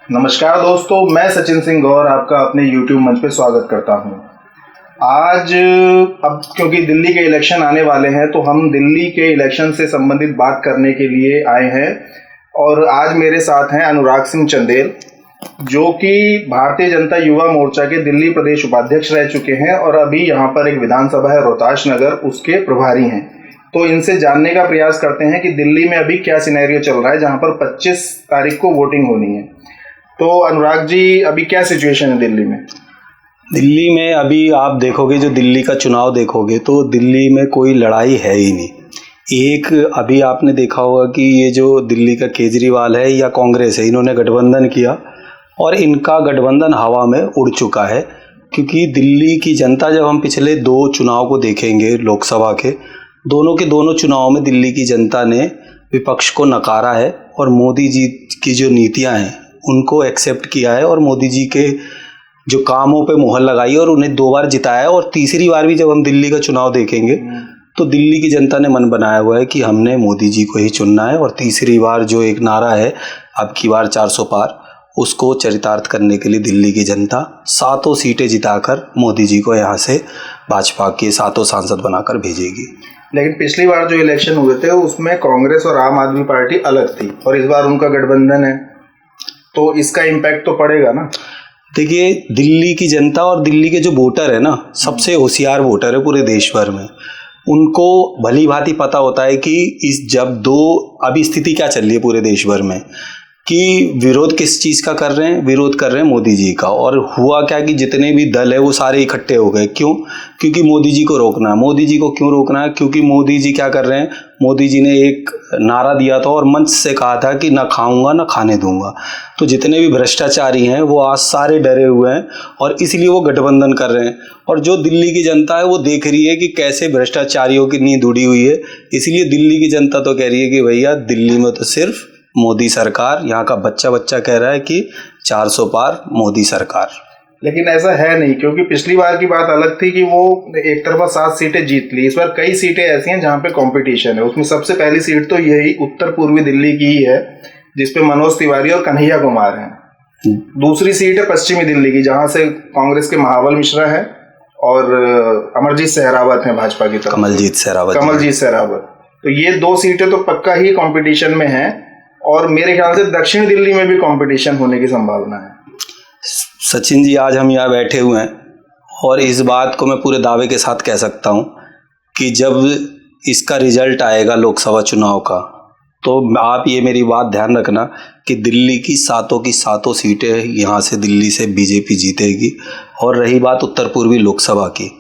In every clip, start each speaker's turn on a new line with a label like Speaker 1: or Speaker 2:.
Speaker 1: नमस्कार दोस्तों, मैं सचिन सिंह गौर आपका अपने YouTube मंच पे स्वागत करता हूं। आज अब क्योंकि दिल्ली के इलेक्शन आने वाले हैं तो हम दिल्ली के इलेक्शन से संबंधित बात करने के लिए आए हैं और आज मेरे साथ हैं अनुराग सिंह चंदेल, जो कि भारतीय जनता युवा मोर्चा के दिल्ली प्रदेश उपाध्यक्ष रह चुके हैं और अभी यहाँ पर एक विधानसभा है रोहताश नगर, उसके प्रभारी हैं। तो इनसे जानने का प्रयास करते हैं कि दिल्ली में अभी क्या सिनेरियो चल रहा है, जहाँ पर 25 तारीख को वोटिंग होनी है। तो अनुराग जी, अभी क्या सिचुएशन है दिल्ली में?
Speaker 2: दिल्ली में अभी आप देखोगे, जो दिल्ली का चुनाव देखोगे तो दिल्ली में कोई लड़ाई है ही नहीं। एक अभी आपने देखा होगा कि ये जो दिल्ली का केजरीवाल है या कांग्रेस है, इन्होंने गठबंधन किया और इनका गठबंधन हवा में उड़ चुका है। क्योंकि दिल्ली की जनता, जब हम पिछले 2 चुनाव को देखेंगे लोकसभा के, दोनों चुनाव में दिल्ली की जनता ने विपक्ष को नकारा है और मोदी जी की जो नीतियां हैं उनको एक्सेप्ट किया है और मोदी जी के जो कामों पे मुहर लगाई है और उन्हें 2 बार जिताया है। और तीसरी बार भी जब हम दिल्ली का चुनाव देखेंगे तो दिल्ली की जनता ने मन बनाया हुआ है कि हमने मोदी जी को ही चुनना है। और तीसरी बार जो एक नारा है, अब की बार 400 पार, उसको चरितार्थ करने के लिए दिल्ली की जनता 7 सीटें जिताकर मोदी जी को यहाँ से भाजपा के 7 सांसद बनाकर भेजेगी।
Speaker 1: लेकिन पिछली बार जो इलेक्शन हुए थे उसमें कांग्रेस और आम आदमी पार्टी अलग थी और इस बार उनका गठबंधन है, तो इसका इम्पैक्ट तो पड़ेगा ना।
Speaker 2: देखिए, दिल्ली की जनता और दिल्ली के जो वोटर है ना, सबसे होशियार वोटर है पूरे देश भर में। उनको भली भांति पता होता है कि अभी स्थिति क्या चल रही है पूरे देश भर में, कि विरोध किस चीज़ का कर रहे हैं, विरोध कर रहे हैं मोदी जी का। और हुआ क्या कि जितने भी दल है वो सारे इकट्ठे हो गए। क्यों? क्योंकि मोदी जी को रोकना है। मोदी जी को क्यों रोकना है? क्योंकि मोदी जी क्या कर रहे हैं, मोदी जी ने एक नारा दिया था और मंच से कहा था कि ना खाऊंगा ना खाने दूंगा। तो जितने भी भ्रष्टाचारी हैं वो आज सारे डरे हुए हैं और इसलिए वो गठबंधन कर रहे हैं। और जो दिल्ली की जनता है वो देख रही है कि कैसे भ्रष्टाचारियों की नींद उड़ी हुई है, इसलिए दिल्ली की जनता तो कह रही है कि भैया दिल्ली में तो सिर्फ मोदी सरकार। यहाँ का बच्चा कह रहा है कि 400 पार मोदी सरकार।
Speaker 1: लेकिन ऐसा है नहीं, क्योंकि पिछली बार की बात अलग थी कि वो एक तरफा 7 सीटें जीत ली। इस बार कई सीटें ऐसी हैं जहाँ पे कंपटीशन है। उसमें सबसे पहली सीट तो यही उत्तर पूर्वी दिल्ली की ही है, जिसपे मनोज तिवारी और कन्हैया कुमार हैं। दूसरी सीट है पश्चिमी दिल्ली की, जहाँ से कांग्रेस के महाबल मिश्रा है और अमरजीत सहरावत हैं भाजपा की तरफ, कमलजीत सहरावत। तो ये 2 सीटें तो पक्का ही कंपटीशन में हैं और मेरे ख्याल से दक्षिण दिल्ली में भी कंपटीशन होने की संभावना है।
Speaker 2: सचिन जी, आज हम यहाँ बैठे हुए हैं और इस बात को मैं पूरे दावे के साथ कह सकता हूँ कि जब इसका रिजल्ट आएगा लोकसभा चुनाव का, तो आप ये मेरी बात ध्यान रखना कि दिल्ली की 7 सीटें यहाँ से दिल्ली से बीजेपी जीतेगी। और रही बात उत्तर पूर्वी लोकसभा की,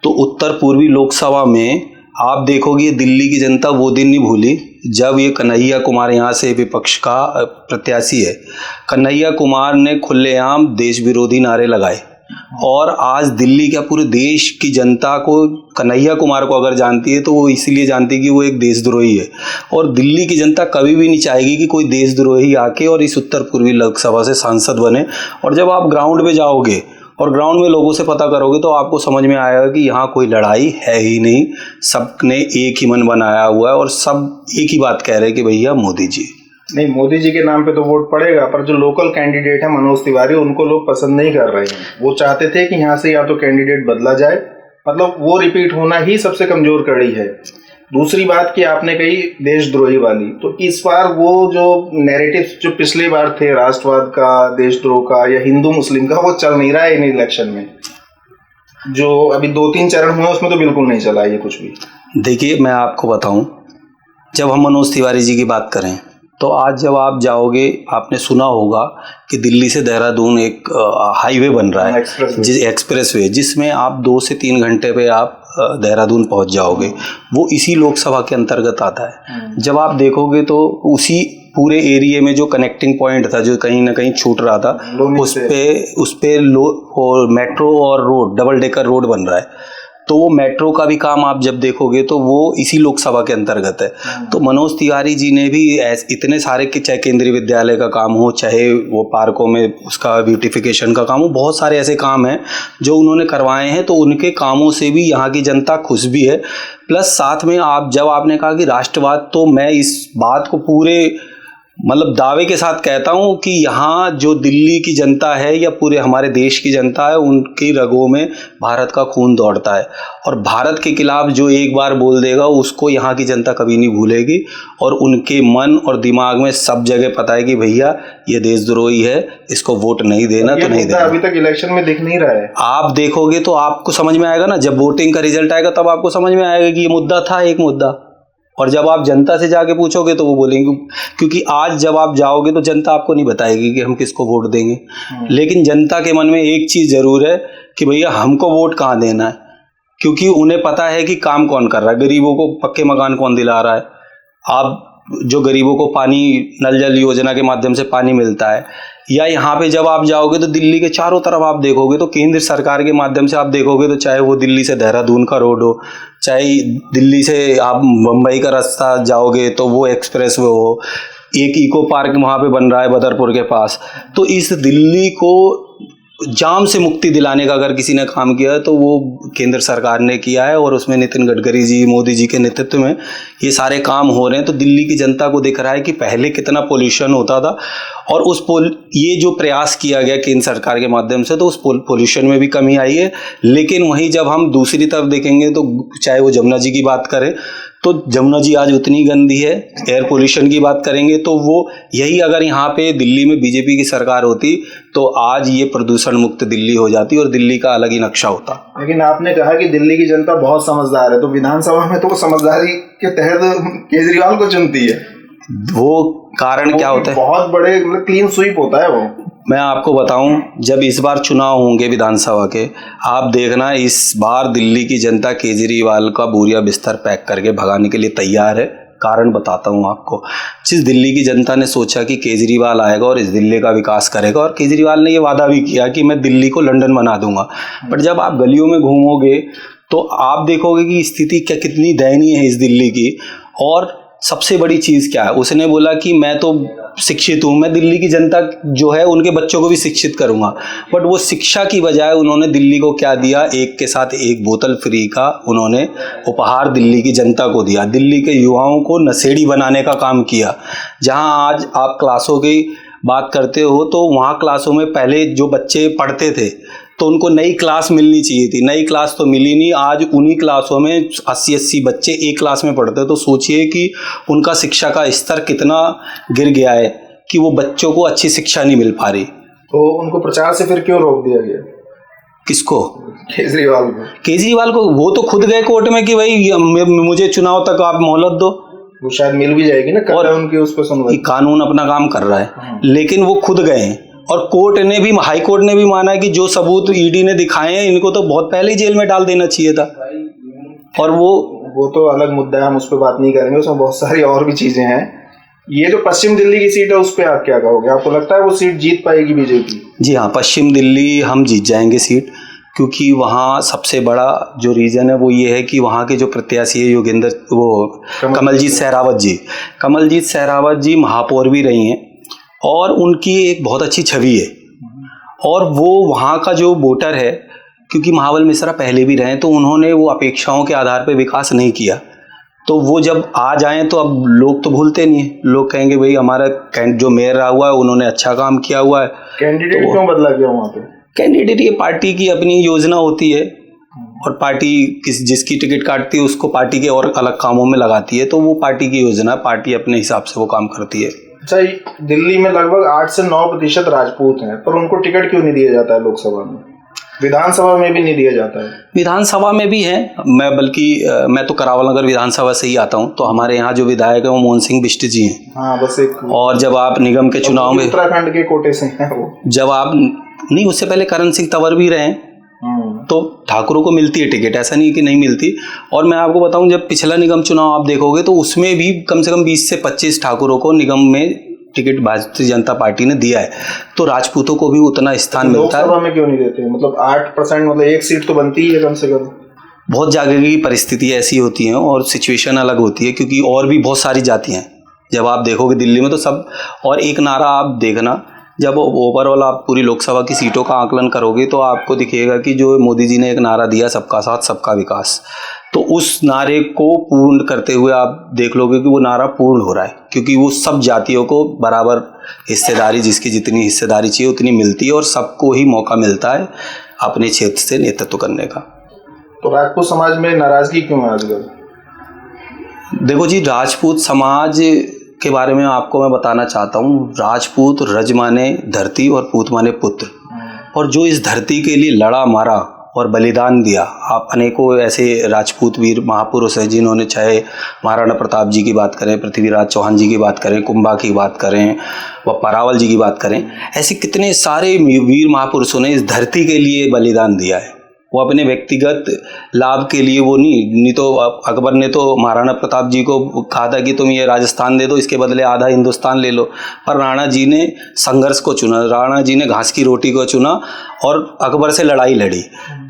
Speaker 2: तो उत्तर पूर्वी लोकसभा में आप देखोगे दिल्ली की जनता वो दिन नहीं भूली जब ये कन्हैया कुमार यहाँ से विपक्ष का प्रत्याशी है। कन्हैया कुमार ने खुलेआम देश विरोधी नारे लगाए और आज दिल्ली का पूरे देश की जनता को, कन्हैया कुमार को अगर जानती है तो वो इसलिए जानती है कि वो एक देशद्रोही है। और दिल्ली की जनता कभी भी नहीं चाहेगी कि कोई देशद्रोही आके और इस उत्तर पूर्वी लोकसभा से सांसद बने। और जब आप ग्राउंड पे जाओगे और ग्राउंड में लोगों से पता करोगे तो आपको समझ में आएगा कि यहाँ कोई लड़ाई है ही नहीं। सबने एक ही मन बनाया हुआ है और सब एक ही बात कह रहे हैं कि भैया मोदी जी।
Speaker 1: नहीं, मोदी जी के नाम पे तो वोट पड़ेगा, पर जो लोकल कैंडिडेट है मनोज तिवारी, उनको लोग पसंद नहीं कर रहे हैं। वो चाहते थे कि यहाँ से या तो कैंडिडेट बदला जाए, मतलब वो रिपीट होना ही सबसे कमजोर कड़ी है। दूसरी बात कि आपने कही देशद्रोही वाली, तो इस बार वो जो नैरेटिव जो पिछली बार थे राष्ट्रवाद का, देशद्रोह का या हिंदू मुस्लिम का, वो चल नहीं रहा है इन इलेक्शन में। जो अभी 2-3 चरण हुए उसमें तो बिल्कुल नहीं चला ये कुछ भी।
Speaker 2: देखिए, मैं आपको बताऊं, जब हम मनोज तिवारी जी की बात करें तो आज जब आप जाओगे, आपने सुना होगा कि दिल्ली से देहरादून एक हाईवे बन रहा है, एक्सप्रेसवे, जिसमें आप 2 से 3 घंटे पे आप देहरादून पहुंच जाओगे। वो इसी लोकसभा के अंतर्गत आता है। जब आप देखोगे तो उसी पूरे एरिया में जो कनेक्टिंग पॉइंट था, जो कहीं ना कहीं छूट रहा था, उस पे मेट्रो और रोड, डबल डेकर रोड बन रहा है। तो वो मेट्रो का भी काम आप जब देखोगे तो वो इसी लोकसभा के अंतर्गत है। तो मनोज तिवारी जी ने भी इतने सारे, चाहे केंद्रीय विद्यालय का काम हो, चाहे वो पार्कों में उसका ब्यूटिफिकेशन का काम हो, बहुत सारे ऐसे काम हैं जो उन्होंने करवाए हैं। तो उनके कामों से भी यहाँ की जनता खुश भी है। प्लस साथ में जब आपने कहा कि राष्ट्रवाद, तो मैं इस बात को पूरे मतलब दावे के साथ कहता हूं कि यहाँ जो दिल्ली की जनता है या पूरे हमारे देश की जनता है, उनकी रगों में भारत का खून दौड़ता है और भारत के खिलाफ जो एक बार बोल देगा उसको यहाँ की जनता कभी नहीं भूलेगी और उनके मन और दिमाग में सब जगह पता है कि भैया ये देशद्रोही है, इसको वोट नहीं देना तो नहीं देना।
Speaker 1: अभी तक इलेक्शन में दिख नहीं रहा है।
Speaker 2: आप देखोगे तो आपको समझ में आएगा ना, जब वोटिंग का रिजल्ट आएगा तब आपको समझ में आएगा कि ये मुद्दा था एक मुद्दा। और जब आप जनता से जाके पूछोगे तो वो बोलेंगे, क्योंकि आज जब आप जाओगे तो जनता आपको नहीं बताएगी कि हम किसको वोट देंगे, लेकिन जनता के मन में एक चीज़ ज़रूर है कि भैया हमको वोट कहाँ देना है, क्योंकि उन्हें पता है कि काम कौन कर रहा है, गरीबों को पक्के मकान कौन दिला रहा है। आप जो गरीबों को पानी, नल जल योजना के माध्यम से पानी मिलता है, या यहाँ पे जब आप जाओगे तो दिल्ली के चारों तरफ आप देखोगे तो केंद्र सरकार के माध्यम से आप देखोगे तो चाहे वो दिल्ली से देहरादून का रोड हो, चाहे दिल्ली से आप मुंबई का रास्ता जाओगे तो वो एक्सप्रेस वे हो, एक इको पार्क वहाँ पे बन रहा है बदरपुर के पास। तो इस दिल्ली को जाम से मुक्ति दिलाने का अगर किसी ने काम किया है तो वो केंद्र सरकार ने किया है और उसमें नितिन गडकरी जी, मोदी जी के नेतृत्व में ये सारे काम हो रहे हैं। तो दिल्ली की जनता को दिख रहा है कि पहले कितना पोल्यूशन होता था और ये जो प्रयास किया गया केंद्र सरकार के माध्यम से तो उस पोल्यूशन में भी कमी आई है। लेकिन वहीं जब हम दूसरी तरफ देखेंगे तो चाहे वो जमुना जी की बात करें तो जमुना जी आज उतनी गंदी है। एयर पोल्यूशन की बात करेंगे तो वो यही अगर यहाँ पे दिल्ली में बीजेपी की सरकार होती तो आज ये प्रदूषण मुक्त दिल्ली हो जाती और दिल्ली का अलग ही नक्शा होता।
Speaker 1: लेकिन आपने कहा कि दिल्ली की जनता बहुत समझदार है, तो विधानसभा में तो वो समझदारी के तहत केजरीवाल को चुनती है।
Speaker 2: वो कारण क्या होता है?
Speaker 1: बहुत बड़े मतलब क्लीन स्वीप होता है वो।
Speaker 2: मैं आपको बताऊं, जब इस बार चुनाव होंगे विधानसभा के, आप देखना इस बार दिल्ली की जनता केजरीवाल का बोरिया बिस्तर पैक करके भगाने के लिए तैयार है। कारण बताता हूं आपको। जिस दिल्ली की जनता ने सोचा कि केजरीवाल आएगा और इस दिल्ली का विकास करेगा, और केजरीवाल ने ये वादा भी किया कि मैं दिल्ली को लंदन बना दूंगा, बट जब आप गलियों में घूमोगे तो आप देखोगे कि स्थिति क्या कितनी दयनीय है इस दिल्ली की। और सबसे बड़ी चीज़ क्या है, उसने बोला कि मैं तो शिक्षित हूँ, मैं दिल्ली की जनता जो है उनके बच्चों को भी शिक्षित करूँगा, बट वो शिक्षा की बजाय उन्होंने दिल्ली को क्या दिया, एक के साथ एक बोतल फ्री का उन्होंने उपहार दिल्ली की जनता को दिया। दिल्ली के युवाओं को नशेड़ी बनाने का काम किया। जहाँ आज आप क्लासों की बात करते हो तो वहाँ क्लासों में पहले जो बच्चे पढ़ते थे तो उनको नई क्लास मिलनी चाहिए थी, नई क्लास तो मिली नहीं। आज उन्हीं क्लासों में 80-80 बच्चे एक क्लास में पढ़ते, तो सोचिए कि उनका शिक्षा का स्तर कितना गिर गया है कि वो बच्चों को अच्छी शिक्षा नहीं मिल पा रही।
Speaker 1: तो उनको प्रचार से फिर क्यों रोक दिया गया?
Speaker 2: किसको?
Speaker 1: केजरीवाल को।
Speaker 2: केजरीवाल को वो तो खुद गए कोर्ट में कि भाई मुझे चुनाव तक आप मोहलत दो,
Speaker 1: वो शायद मिल भी जाएगी ना, और उनकी उस पर सुनवाई।
Speaker 2: कानून अपना काम कर रहा है, लेकिन वो खुद गए हैं और कोर्ट ने भी, हाई कोर्ट ने भी माना है कि जो सबूत ईडी ने दिखाए हैं इनको तो बहुत पहले ही जेल में डाल देना चाहिए था। और वो
Speaker 1: तो अलग मुद्दा है, हम उस पर बात नहीं करेंगे, उसमें बहुत सारी और भी चीजें हैं। ये जो पश्चिम दिल्ली की सीट है उस पर आप क्या कहोगे? आपको लगता है वो सीट जीत पाएगी बीजेपी?
Speaker 2: जी हाँ, पश्चिम दिल्ली हम जीत जाएंगे सीट, क्योंकि वहाँ सबसे बड़ा जो रीज़न है वो ये है कि वहाँ के जो प्रत्याशी है कमलजीत सहरावत जी महापौर भी रही हैं और उनकी एक बहुत अच्छी छवि है। और वो वहाँ का जो वोटर है, क्योंकि महाबल मिश्रा पहले भी रहे, तो उन्होंने वो अपेक्षाओं के आधार पर विकास नहीं किया, तो वो जब आ जाएं तो अब लोग तो भूलते नहीं है। लोग कहेंगे भाई हमारा जो मेयर रहा हुआ है उन्होंने अच्छा काम किया हुआ है।
Speaker 1: कैंडिडेट क्यों बदला गया वहाँ पे?
Speaker 2: कैंडिडेट ये पार्टी की अपनी योजना होती है और पार्टी जिसकी टिकट काटती है उसको पार्टी के और अलग कामों में लगाती है, तो वो पार्टी की योजना, पार्टी अपने हिसाब से वो काम करती है।
Speaker 1: अच्छा, दिल्ली में लगभग 8 से 9% राजपूत हैं, पर उनको टिकट क्यों नहीं दिया जाता है लोकसभा में? विधानसभा में भी नहीं दिया जाता है।
Speaker 2: विधानसभा में भी है, मैं तो करावल नगर विधानसभा से ही आता हूँ, तो हमारे यहाँ जो विधायक है वो मोहन सिंह बिष्ट जी हैं।
Speaker 1: हाँ, बस एक।
Speaker 2: और जब आप निगम के चुनाव में,
Speaker 1: उत्तराखंड के कोटे से हैं वो,
Speaker 2: जब आप नहीं, उससे पहले करण सिंह तंवर भी रहे, तो ठाकुरों को मिलती है टिकट, ऐसा नहीं कि नहीं मिलती। और मैं आपको बताऊं, जब पिछला निगम चुनाव आप देखोगे तो उसमें भी कम से कम 20 से 25 ठाकुरों को निगम में टिकट भारतीय जनता पार्टी ने दिया है, तो राजपूतों को भी उतना स्थान मिलता है।
Speaker 1: लोकसभा में क्यों नहीं देते? मतलब 8%, मतलब एक सीट तो बनती ही है कम से कम।
Speaker 2: बहुत जगह की परिस्थिति ऐसी होती हैं और सिचुएशन अलग होती है, क्योंकि और भी बहुत सारी जातियाँ हैं। जब आप देखोगे दिल्ली में तो सब, और एक नारा आप देखना, जब ओवरऑल आप पूरी लोकसभा की सीटों का आकलन करोगे तो आपको दिखेगा कि जो मोदी जी ने एक नारा दिया, सबका साथ सबका विकास, तो उस नारे को पूर्ण करते हुए आप देख लोगे कि वो नारा पूर्ण हो रहा है, क्योंकि वो सब जातियों को बराबर हिस्सेदारी, जिसकी जितनी हिस्सेदारी चाहिए उतनी मिलती है और सबको ही मौका मिलता है अपने क्षेत्र से नेतृत्व करने का।
Speaker 1: तो राजपूत समाज में नाराजगी क्यों है आजकल?
Speaker 2: देखो जी, राजपूत समाज के बारे में आपको मैं बताना चाहता हूँ। राजपूत, रज माने धरती और पूत माने पुत्र, और जो इस धरती के लिए लड़ा, मारा और बलिदान दिया, आप अनेकों ऐसे राजपूत वीर महापुरुष हैं जिन्होंने, चाहे महाराणा प्रताप जी की बात करें, पृथ्वीराज चौहान जी की बात करें, कुंभा की बात करें, व परावल जी की बात करें, ऐसे कितने सारे वीर महापुरुषों ने इस धरती के लिए बलिदान दिया है। वो अपने व्यक्तिगत लाभ के लिए वो नहीं तो अकबर ने तो महाराणा प्रताप जी को कहा था कि तुम ये राजस्थान दे दो, इसके बदले आधा हिंदुस्तान ले लो, पर राणा जी ने संघर्ष को चुना, राणा जी ने घास की रोटी को चुना और अकबर से लड़ाई लड़ी।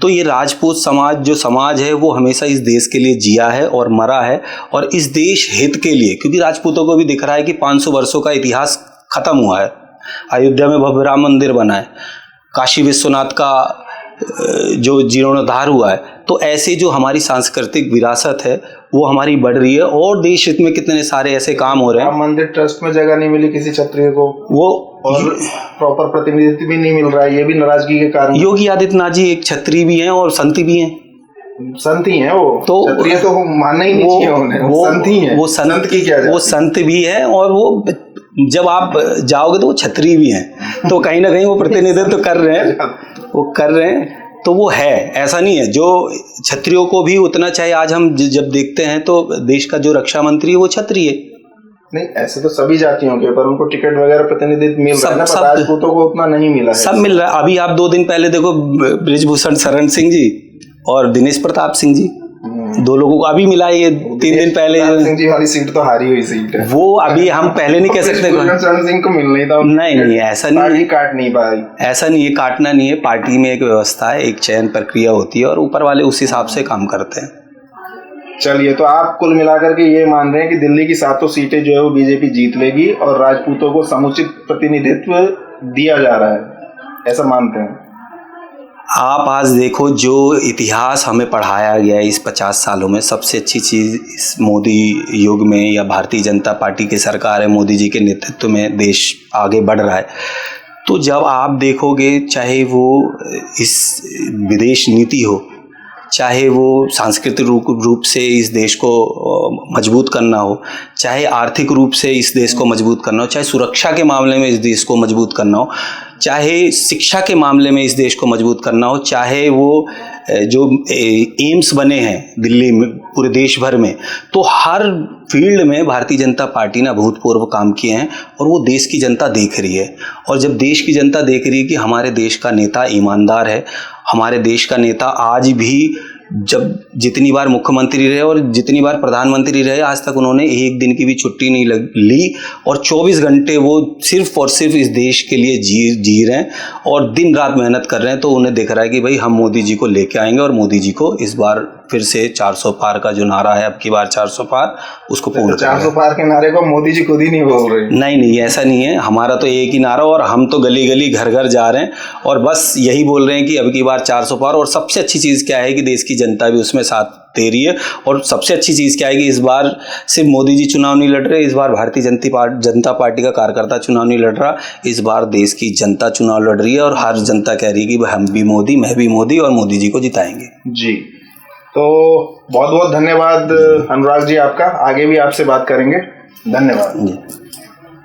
Speaker 2: तो ये राजपूत समाज जो समाज है वो हमेशा इस देश के लिए जिया है और मरा है, और इस देश हित के लिए, क्योंकि राजपूतों को भी दिख रहा है कि 500 वर्षों का इतिहास खत्म हुआ है, अयोध्या में भव्य राम मंदिर बना है, काशी विश्वनाथ का जो जीर्णोद्धार हुआ है, तो ऐसे जो हमारी सांस्कृतिक विरासत है वो हमारी बढ़ रही है, और देश हित में कितने सारे ऐसे काम हो रहे हैं।
Speaker 1: राम मंदिर ट्रस्ट में जगह नहीं मिली किसी क्षत्रिय को,
Speaker 2: वो
Speaker 1: और प्रॉपर प्रतिनिधित्व भी नहीं मिल रहा है, ये भी नाराजगी के कारण।
Speaker 2: योगी आदित्यनाथ जी एक क्षत्रिय भी हैं और संत भी हैं।
Speaker 1: संत ही हैं वो,
Speaker 2: तो
Speaker 1: क्षत्रिय तो मानना ही नहीं चाहिए उन्हें, वो संत ही हैं।
Speaker 2: वो संत
Speaker 1: की क्या जाती?
Speaker 2: वो संत भी हैं, और वो जब आप जाओगे तो वो क्षत्रिय भी हैं, तो कहीं ना कहीं वो प्रतिनिधित्व कर रहे हैं, वो कर रहे हैं, तो वो है, ऐसा नहीं है। जो क्षत्रियों को भी उतना, चाहे आज हम जब देखते हैं तो देश का जो रक्षा मंत्री है वो क्षत्रिय है।
Speaker 1: नहीं, ऐसे तो सभी जातियों के, पर उनको टिकट वगैरह प्रतिनिधित्व मिल रहा है ना, पर राजपूतों को उतना नहीं मिला है।
Speaker 2: सब मिल रहा है। अभी आप 2 दिन पहले देखो, बृजभूषण शरण सिंह जी और दिनेश प्रताप सिंह जी, 2 लोगों को अभी मिला। ये 3 दिन पहले
Speaker 1: सिंह जी वाली सीट तो हारी हुई सीट है,
Speaker 2: वो अभी हम पहले नहीं कह सकते।
Speaker 1: शरण सिंह को मिल नहीं था।
Speaker 2: नहीं, ऐसा नहीं है,
Speaker 1: काट नहीं पाई।
Speaker 2: ऐसा नहीं है, काटना नहीं है। पार्टी में एक व्यवस्था है, एक चयन प्रक्रिया होती है, और ऊपर वाले उस हिसाब से काम करते हैं।
Speaker 1: चलिए, तो आप कुल मिलाकर के ये मान रहे हैं कि दिल्ली की 7 सीटें जो है वो बीजेपी जीत लेगी और राजपूतों को समुचित प्रतिनिधित्व दिया जा रहा है, ऐसा मानते हैं?
Speaker 2: आप आज देखो, जो इतिहास हमें पढ़ाया गया है इस 50 सालों में, सबसे अच्छी चीज़ इस मोदी युग में, या भारतीय जनता पार्टी की सरकार है, मोदी जी के नेतृत्व में देश आगे बढ़ रहा है। तो जब आप देखोगे, चाहे वो इस विदेश नीति हो, चाहे वो सांस्कृतिक रूप से इस देश को मजबूत करना हो, चाहे आर्थिक रूप से इस देश को मजबूत करना हो, चाहे सुरक्षा के मामले में इस देश को मजबूत करना हो, चाहे शिक्षा के मामले में इस देश को मजबूत करना हो, चाहे वो जो एम्स बने हैं दिल्ली में, पूरे देश भर में, तो हर फील्ड में भारतीय जनता पार्टी ने अभूतपूर्व काम किए हैं, और वो देश की जनता देख रही है। और जब देश की जनता देख रही है कि हमारे देश का नेता ईमानदार है, हमारे देश का नेता आज भी, जब जितनी बार मुख्यमंत्री रहे और जितनी बार प्रधानमंत्री रहे, आज तक उन्होंने एक दिन की भी छुट्टी नहीं ली, और 24 घंटे वो सिर्फ और सिर्फ इस देश के लिए जी रहे हैं और दिन रात मेहनत कर रहे हैं। तो उन्हें दिख रहा है कि भाई हम मोदी जी को लेके आएंगे, और मोदी जी को इस बार फिर से 400 पार का जो नारा है, अब की बार 400 पार, उसको पूर्ण
Speaker 1: 400 पार के नारे को मोदी जी खुद ही नहीं बोल रहे।
Speaker 2: नहीं, ऐसा नहीं है। हमारा तो एक ही नारा, और हम तो गली गली घर घर जा रहे हैं और बस यही बोल रहे हैं कि अब की बार 400 पार। और सबसे अच्छी चीज़ क्या है कि देश की जनता भी उसमें साथ दे रही है। और सबसे अच्छी चीज़ क्या है कि इस बार सिर्फ मोदी जी चुनाव नहीं लड़ रहे, इस बार भारतीय जनता पार्टी का कार्यकर्ता चुनाव नहीं लड़ रहा, इस बार देश की जनता चुनाव लड़ रही है, और हर जनता कह रही है कि हम भी मोदी, मैं भी मोदी, और मोदी जी को जिताएंगे।
Speaker 1: जी, तो बहुत बहुत धन्यवाद अनुराग जी आपका, आगे भी आपसे बात करेंगे। धन्यवाद।